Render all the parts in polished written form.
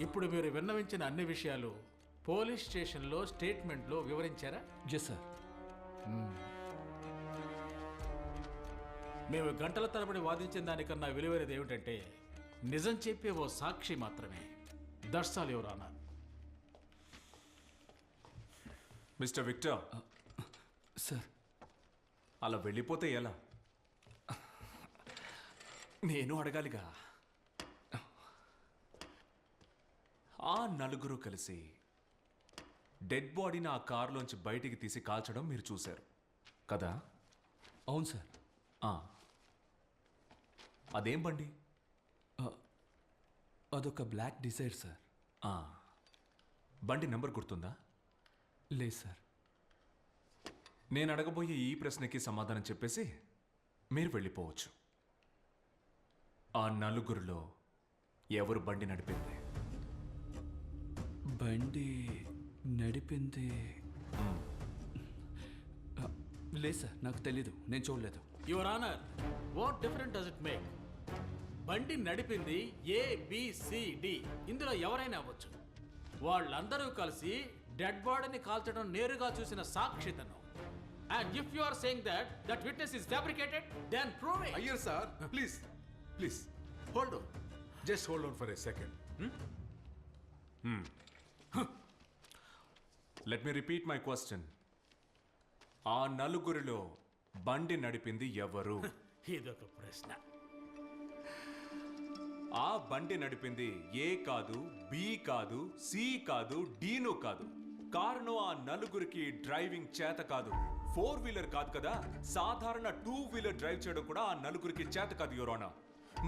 ఇప్పుడు మీరు విన్నవించిన అన్ని విషయాలు పోలీస్ స్టేషన్లో స్టేట్మెంట్లో వివరించారా? Yes sir. మేము గంటల తరబడి వాదించిన దానికన్నా విలువైనది ఏమిటంటే నిజం చెప్పే ఓ సాక్షి మాత్రమే. That's all your honour. Mister Victor, sir అలా వెళ్ళిపోతే ఎలా? నేను అడగాలిగా. ఆ నలుగురు కలిసి డెడ్ బాడీని ఆ కారులోంచి బయటికి తీసి కాల్చడం మీరు చూశారు కదా? అవును సార్. అదేం బండి? అదొక బ్లాక్ డిజైర్ సార్. బండి నెంబర్ గుర్తుందా? లేదు సార్. నేను అడగబోయే ఈ ప్రశ్నకి సమాధానం చెప్పేసి మీరు వెళ్ళిపోవచ్చు. ఆ నలుగురిలో ఎవరు బండి నడిపింది? బండి నడిపింది లేదు సార్, నాకు తెలీదు, నేను చూడలేదు. Your honour, what different does it make? బండి నడిపింది ABCD, ఇందులో ఎవరైనా అవ్వచ్చు. వాళ్ళందరూ కలిసి డెడ్ బాడీని కాల్చడం నేరుగా చూసిన సాక్షితను. And if you are saying that witness is fabricated, then prove it. Aiyar sir, please, hold on. Just hold on for a second. Let me repeat my question. ఆ నలుగురిలో బండి నడిపింది ఎవరు? ఇదొక ప్రశ్న. ఆ బండి నడిపింది A కాదు, B కాదు, C కాదు, Dను కాదు. కారణం ఆ నలుగురికి డ్రైవింగ్ చేత కాదు. 4 వీలర్ కాదు కదా, సాధారణ 2 వీలర్ డ్రైవ్ చేయడం కూడా ఆ నలుగురికి చేత కాదు యువర్ ఆనర్.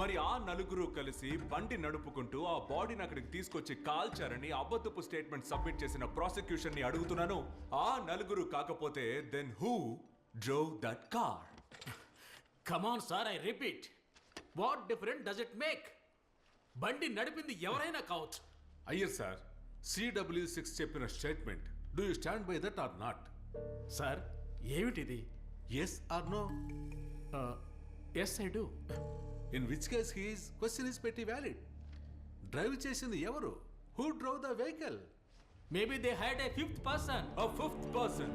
మరి ఆ నలుగురు కలిసి బండి నడుపుకుంటూ ఆ బాడీని అక్కడికి తీసుకొచ్చి కాల్చారని అబద్ధపు స్టేట్మెంట్ సబ్మిట్ చేసిన ప్రాసిక్యూషన్ ని అడుగుతున్నాను. ఆ నలుగురు కాకపోతే then who drove that car? Come on sir, I repeat. What difference does it make? బండి నడిపింది ఎవరైనా కావచ్చు. Aiyar sir, CW6 చెప్పిన statement, do you stand by that or not? Sir ఏమిటిది? Yes or no? Yes I do. In which case his question is pretty valid. Drive చేసింది ఎవరు? Who drove the vehicle? Maybe they hired a fifth person. A fifth person.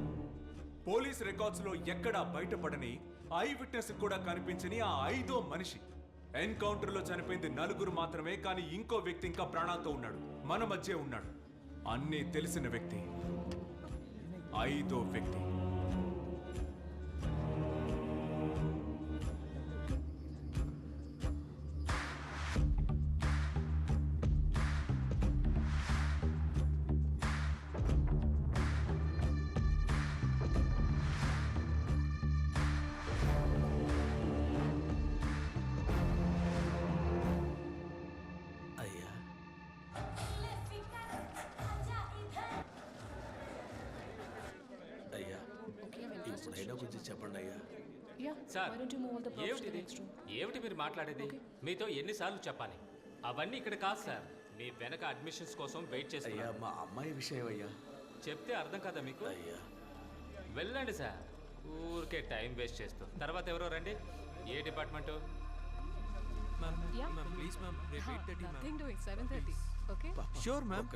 Police records లో ఎక్కడా బయటపడని, I witness కూడా కనిపించని ఆ 5వ మనిషి. Encounter లో చనిపోయింది నలుగురు మాత్రమే, కానీ ఇంకో వ్యక్తి ఇంకా ప్రాణాలతో ఉన్నాడు, మన మధ్య ఉన్నాడు. అన్నీ తెలిసిన వ్యక్తి 5వ వ్యక్తి. అయ్యా, ఇప్పుడైనా కొంచెం చెప్పండి అయ్యా. సార్, ఏమిటి మీరు మాట్లాడేది? మీతో ఎన్నిసార్లు చెప్పాలి? అవన్నీ ఇక్కడ కాదు సార్, మీ వెనక అడ్మిషన్స్ కోసం వెయిట్ అయ్యా, చేస్తున్నా. మా అమ్మాయి విషయం అయ్యా. చెప్తే అర్థం కదా మీకు? అయ్యా, వెళ్ళండి సార్, ఊరికే టైం వేస్ట్ చేస్తూ. తర్వాత ఎవరో రండి. ఏ department? Please ma'am, Nothing doing. 7:30. Okay. Sure ma'am.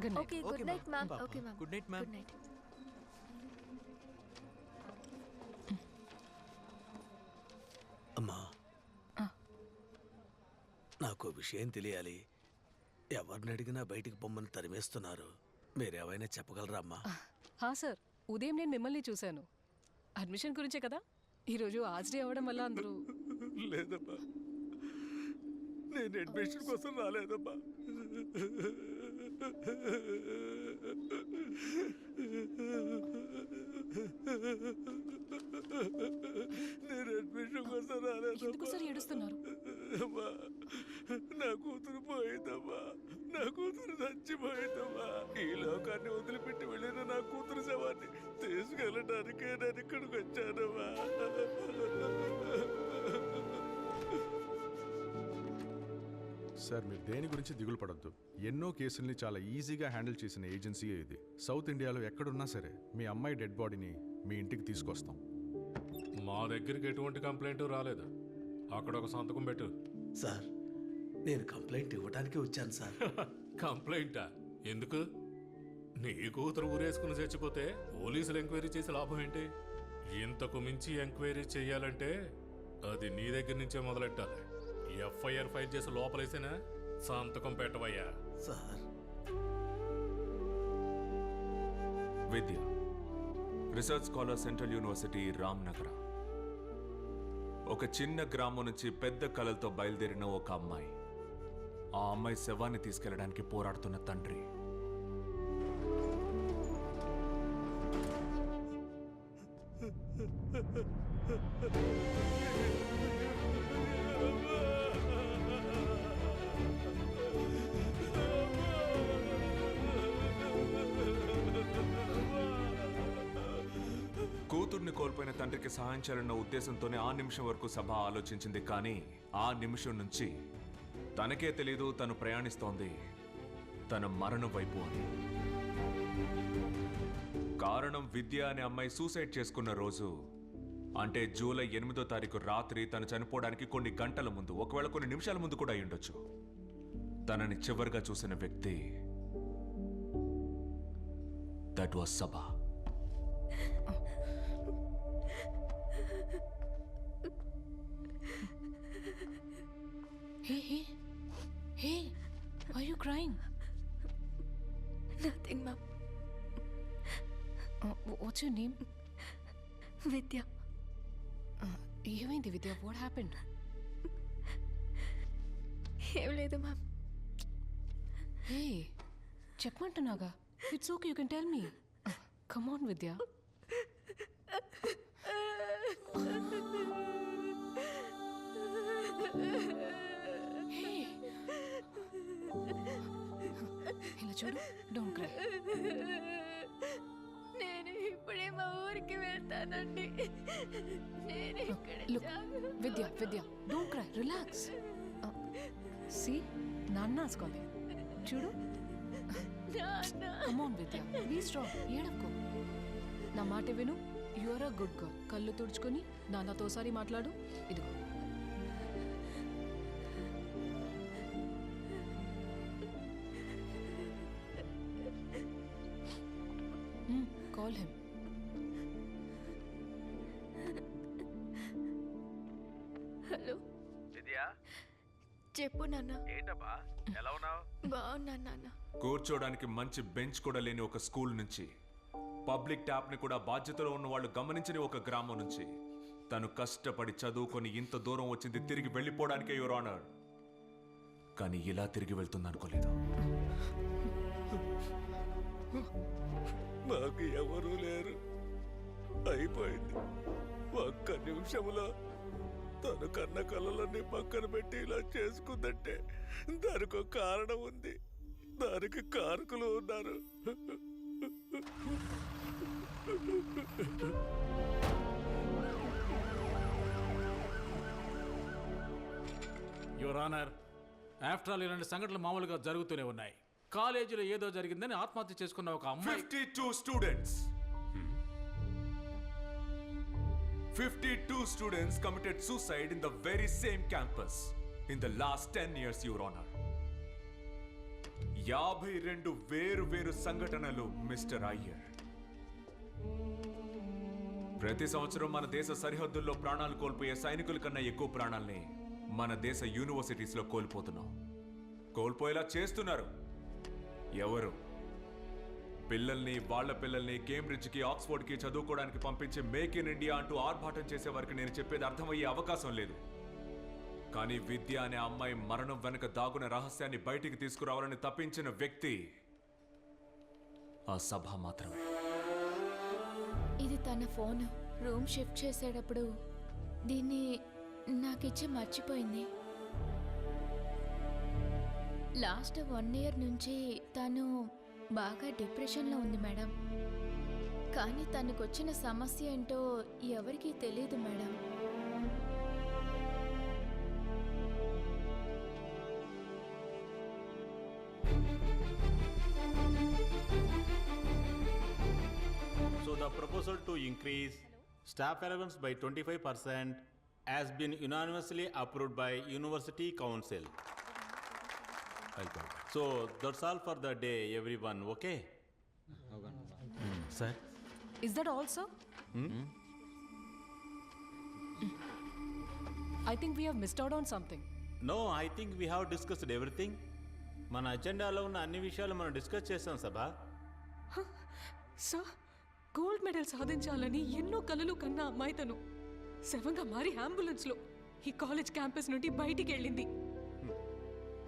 Good night. Okay, good night, ma'am. Okay, ma'am. Good night ma'am. Good night. అమ్మా, నాకు విషయం తెలియాలి. ఎవరిని అడిగినా బయటికి పొమ్మని తరిమేస్తున్నారు. మీరేమైనా చెప్పగలరా అమ్మా? హా సార్, ఉదయం నేను మిమ్మల్ని చూశాను. అడ్మిషన్ గురించే కదా. ఈరోజు డే అవ్వడం వల్ల అందరూ. లేదమ్మా, నేను అడ్మిషన్ కోసం రాలేదమ్మా. నేను అడ్మిషన్ కోసం రాలేదు. ఎందుకు సార్ ఏడుస్తున్నారు? నా కూతురు పోయిందమ్మా, నా కూతురు చచ్చిపోయిందమ్మా. ఈ లోకాన్ని వదిలిపెట్టి వెళ్ళిన నా కూతురు శవాన్ని తీసుకెళ్ళడానికే నేను ఇక్కడికి వచ్చానమ్మా. సార్, మీరు దేని గురించి దిగులు పడొద్దు. ఎన్నో కేసుల్ని చాలా ఈజీగా హ్యాండిల్ చేసిన ఏజెన్సీయే ఇది. సౌత్ ఇండియాలో ఎక్కడున్నా సరే మీ అమ్మాయి డెడ్ బాడీని మీ ఇంటికి తీసుకొస్తాం. మా దగ్గరికి ఎటువంటి కంప్లైంట్ రాలేదు. అక్కడ ఒక సంతకం పెట్టు. సార్, నేను కంప్లైంట్ ఇవ్వడానికి వచ్చాను సార్. కంప్లైంటా? ఎందుకు? నీ కూతురు ఊరేసుకుని చచ్చిపోతే పోలీసులు ఎంక్వైరీ చేసే లాభం ఏంటి? ఇంతకు మించి ఎంక్వైరీ చేయాలంటే అది నీ దగ్గర నుంచే మొదలెట్టాలి. ఎఫ్ఐఆర్ ఫైల్ చేసి లోపలేసేనా సంతకం పెట్టవయ్యా. Sir, Vidya, research scholar, central university, Ramnagar. ఒక చిన్న గ్రామం నుంచి పెద్ద కలలతో బయలుదేరిన ఒక అమ్మాయి. ఆ అమ్మాయి శవాన్ని తీసుకెళ్లడానికి పోరాడుతున్న తండ్రి. కూతుర్ని కోల్పోయిన తండ్రికి సహాయం చేయాలన్న ఉద్దేశంతోనే ఆ నిమిషం వరకు సభ ఆలోచించింది. కానీ ఆ నిమిషం నుంచి తనకే తెలీదు తను ప్రయాణిస్తోంది తన మరణం వైపు అని. కారణం విద్య అనే అమ్మాయి సూసైడ్ చేసుకున్న రోజు, అంటే జూలై 8వ తారీఖు రాత్రి తను చనిపోవడానికి కొన్ని గంటల ముందు, ఒకవేళ కొన్ని నిమిషాల ముందు కూడా అయ్యుండొచ్చు. తనని చివరిగా చూసిన వ్యక్తి దట్ వాస్ సభా. Hey, are you crying? Nothing, Mom. What's your name? Vidya. ఏమైంది విద్య? What happened? ఏం లేదు ma'am. Hey, చెప్పమంటున్నాగా. It's okay, you can tell me. Come on, Vidya. ఇలా చూడు, డోంట్ క్రై. నేను ఇప్పుడే మా ఊరికి వెళ్తానండి. నేను ఇక్కడ Vidya don't cry, relax. See నాన్నా's calling. చూడు. Come on Vidya, be strong, ఏడవకు. నా మాట విను. You are a good girl. కళ్ళు తుడుచుకొని నాన్నతో ఒకసారి మాట్లాడు. ఇదిగో. Call him. హలో విద్యా, చెప్పు నాన్న. ఏంటబ్బా ఎలా ఉన్నావు? బాగున్నాను నాన్న. కూర్చోడానికి మంచి బెంచ్ కూడా లేని ఒక స్కూల్ నుంచి, పబ్లిక్ ట్యాప్ ని కూడా బాధ్యతలో ఉన్న వాళ్ళు గమనించని ఒక గ్రామం నుంచి తను కష్టపడి చదువుకొని ఇంత దూరం వచ్చింది తిరిగి వెళ్ళిపోవడానికే, యువర్ ఆనర్. కానీ ఇలా తిరిగి వెళ్తుంది అనుకోలేదు. మాకు ఎవరూ లేరు, అయిపోయింది. ఒక్క నిమిషంలో తను కన్న కళ్ళలన్నీ పక్కన పెట్టి ఇలా చేసుకుందంటే దానికి ఒక కారణం ఉంది, దానికి కారకులు ఉన్నారు. యువర్ ఆనర్, ఆఫ్టర్ ఆల్ ఇలాంటి సంఘటనలు మామూలుగా జరుగుతూనే ఉన్నాయి. కాలేజీలో ఏదో జరిగిందని ఆత్మహత్య చేసుకున్న ఒక అమ్మాయి. 52 students 52 students committed suicide in the very same campus in the last 10 years, Your Honor. 52 వేరు సంఘటనలు మిస్టర్ అయ్యర్. ప్రతి సంవత్సరం మన దేశ సరిహద్దుల్లో ప్రాణాలు కోల్పోయే సైనికుల కన్నా ఎక్కువ ప్రాణాల్ని మన దేశ యూనివర్సిటీస్లో కోల్పోతున్నాం. కోల్పోయేలా చేస్తున్నారు ఎవరు? వాళ్ళ పిల్లల్ని కేంబ్రిడ్జ్కి, ఆక్స్ఫోర్డ్కి చదువుకోవడానికి పంపించి మేక్ ఇన్ ఇండియా అంటూ ఆర్భాటం చేసే వరకు నేను చెప్పేది అర్థమయ్యే అవకాశం లేదు. కానీ విద్య అనే అమ్మాయి మరణం వెనక దాగున రహస్యాన్ని బయటికి తీసుకురావాలని తప్పించిన వ్యక్తి ఆ సభ మాత్రమే. ఇది తన ఫోన్. రూమ్ షిఫ్ట్ చేసేటప్పుడు దీన్ని నాకిచ్చి మర్చిపోయింది. లాస్ట్ 1 year నుంచి తను బాగా డిప్రెషన్లో ఉంది మేడం. కానీ తనకు వచ్చిన సమస్య ఏంటో ఎవరికీ తెలియదు madam. So the proposal to increase staff allowance by 25% has been unanimously approved by University Council. I'll come. So that's all for the day, everyone. Okay? Sir? Is that all, sir? I think we have missed out on something. No, I think we have discussed everything. మన అజెండాలో ఉన్న అన్ని విషయాలు మనం discuss చేస్తాం సభా. Sir, gold medal సాధించాలని ఎన్నో కలలు కన్నా అమ్మాయి తను శవంగా మారి అంబులెన్స్లో ఈ కాలేజ్ క్యాంపస్ నుండి బయటికి వెళ్ళింది.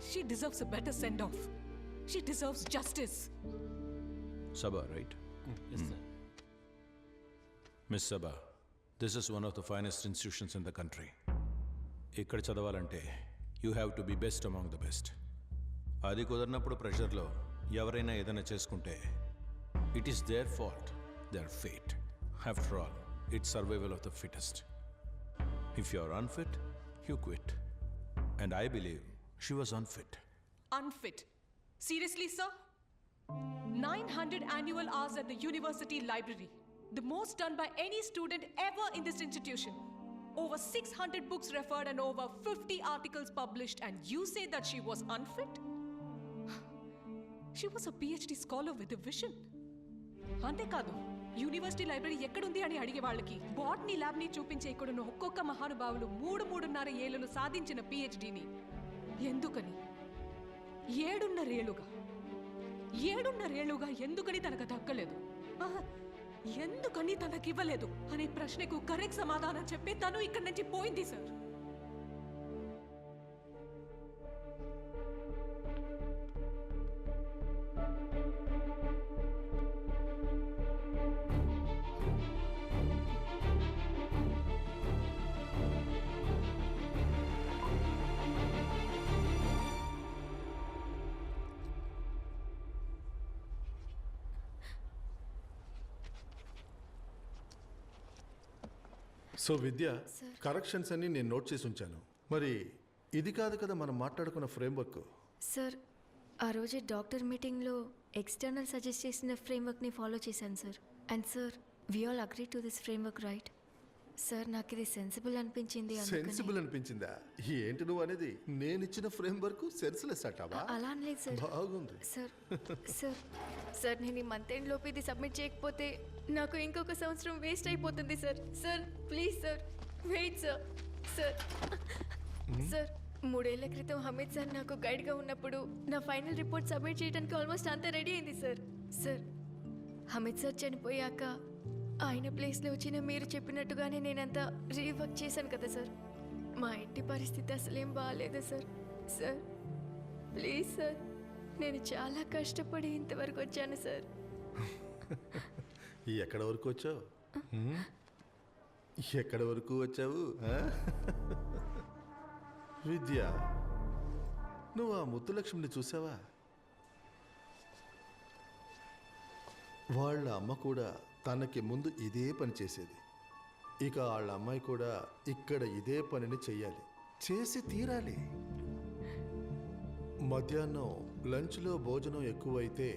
She deserves a better send off. She deserves justice. Sabha, right? Yes, sir. Miss Sabha, this is one of the finest institutions in the country. ఇక్కడ చదవాలంటే you have to be best among the best. అది కుదరినప్పుడు ప్రెషర్లో ఎవరైనా ఏదైనా చేసుకుంటే it is their fault, their fate. After all it's survival of the fittest. If you are unfit, you quit. And I believe she was unfit. Unfit? Seriously, sir? 900 annual hours at the university library. The most done by any student ever in this institution. Over 600 books referred and over 50 articles published, and you say that she was unfit? She was a PhD scholar with a vision. అంతేకాదు, university library ఎక్కడుంది అని అడిగే వాళ్ళకి botany ల్యాబ్ని చూపించే ఇక్కడున్న ఒక్కొక్క మహానుభావులు 3.5 ఏళ్లలో సాధించిన పిహెచ్డిని ఎందుకని 7.5 ఏళ్లుగా ఎందుకని తనకు దక్కలేదు, ఎందుకని తనకివ్వలేదు అనే ప్రశ్నకు కరెక్ట్ సమాధానం చెప్పి తను ఇక్కడి నుంచి పోయింది సార్. సో విద్య, కరెక్షన్స్ అన్ని నేను నోట్ చేసి ఉంచాను. మరి ఇది కాదు కదా మనం మాట్లాడుకున్న ఫ్రేమ్వర్క్. సార్, ఆ రోజు డాక్టర్ మీటింగ్లో ఎక్స్టర్నల్ సజెస్ట్ చేసిన ఫ్రేమ్వర్క్ని ఫాలో చేశాను sir. And sir, we all agree to this framework, right? Sir, నాకు ఇది సెన్సిబుల్ అనిపించింది. సెన్సిబుల్ అనిపించిందా? ఏంటి నువ్వు అనేది? నేను ఇచ్చిన ఫ్రేమ్వర్క్ సెన్స్లెస్ అటావా? అలా అనలేదు సార్. బాగుంది సార్. సార్, నేను ఈ మంత్ ఎండ్ లోపు ఇది సబ్మిట్ చేయకపోతే నాకు ఇంకొక సంవత్సరం వేస్ట్ అయిపోతుంది sir. Sir please sir, wait sir. Sir 3 ఏళ్ల క్రితం హమీద్ సార్ నాకు గైడ్గా ఉన్నప్పుడు నా ఫైనల్ రిపోర్ట్ సబ్మిట్ చేయడానికి ఆల్మోస్ట్ అంతా రెడీ అయింది సార్. హమీద్ సార్ చనిపోయాక ఆయన ప్లేస్లో వచ్చిన మీరు చెప్పినట్టుగానే నేనంతా రీవర్క్ చేశాను కదా సార్. మా ఇంటి పరిస్థితి అసలేం బాగాలేదు సార్. ప్లీజ్ సార్, నేను చాలా కష్టపడి ఇంతవరకు వచ్చాను సార్. ఎక్కడ వరకు వచ్చావు? ఎక్కడ వరకు వచ్చావు విద్య? నువ్వు ఆ ముత్తులక్ష్మిని చూసావా? వాళ్ళ అమ్మ కూడా తనకి ముందు ఇదే పని చేసేది. ఇక వాళ్ళ అమ్మాయి కూడా ఇక్కడ ఇదే పనిని చెయ్యాలి, చేసి తీరాలి. మధ్యాహ్నం లంచ్లో భోజనం ఎక్కువైతే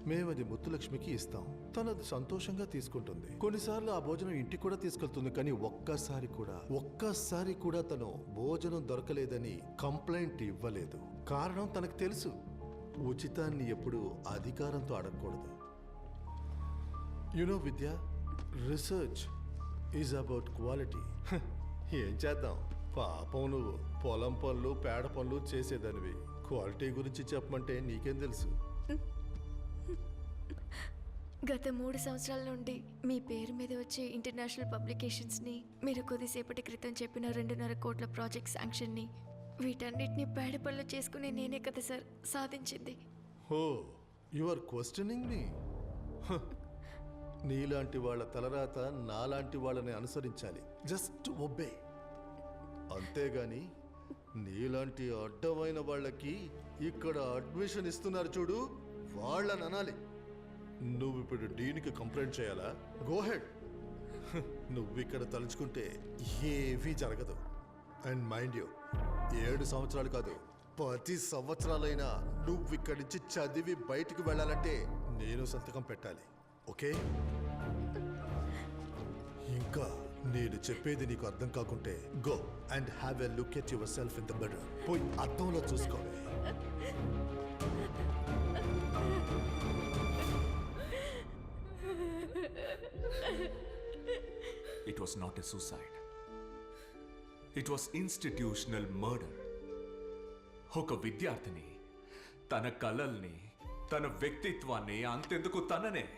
మేమది ముత్తులక్ష్మికి ఇస్తాం. తనది సంతోషంగా తీసుకుంటుంది. కొన్నిసార్లు ఆ భోజనం ఇంటికి కూడా తీసుకెళ్తుంది. కానీ ఒక్కసారి కూడా తను భోజనం దొరకలేదని కంప్లైంట్ ఇవ్వలేదు. కారణం తనకు తెలుసు, ఉచితాన్ని ఎప్పుడు అధికారంతో అడగకూడదు. You know Vidya, research is about quality. ఏం చేద్దాం, పాపం నువ్వు పొలం పనులు పేడ పనులు చేసేదానివి. క్వాలిటీ గురించి చెప్పమంటే నీకేం తెలుసు? గత 3 సంవత్సరాల నుండి మీ పేరు మీద వచ్చే ఇంటర్నేషనల్ పబ్లికేషన్స్ని, మీరు కొద్దిసేపటి క్రితం చెప్పిన 2.5 కోట్ల ప్రాజెక్ట్ శాంక్షన్ని, వీటన్నిటిని పేడ పనులు చేసుకుని నేనే కదా సార్ సాధించింది. ఓ, యు ఆర్ క్వశ్చనింగ్ మీ. నీలాంటి వాళ్ళ తలరాత నాలాంటి వాళ్ళని అనుసరించాలి. Just obey. అంతేగాని నీలాంటి అడ్డమైన వాళ్ళకి ఇక్కడ అడ్మిషన్ ఇస్తున్నారు చూడు, వాళ్ళని అనాలి. నువ్వు ఇప్పుడు డీన్కి కంప్లైంట్ చేయాలా? Go head. నువ్వు ఇక్కడ తలుచుకుంటే ఏవీ జరగదు. అండ్ మైండ్ యూ, 7 సంవత్సరాలు కాదు 10 సంవత్సరాలైనా నువ్వు ఇక్కడి నుంచి చదివి బయటికి వెళ్ళాలంటే నేను సంతకం పెట్టాలి. ఓకే? ఇంకా నేను చెప్పేది నీకు అర్థం కాకుంటే go and have a look at your self in the mirror. పోయి అద్దంలో చూసుకోవే. It was not a suicide. It was institutional murder. ఒక విద్యార్థిని తన కలల్ని, తన వ్యక్తిత్వాన్ని, అంతెందుకు తననే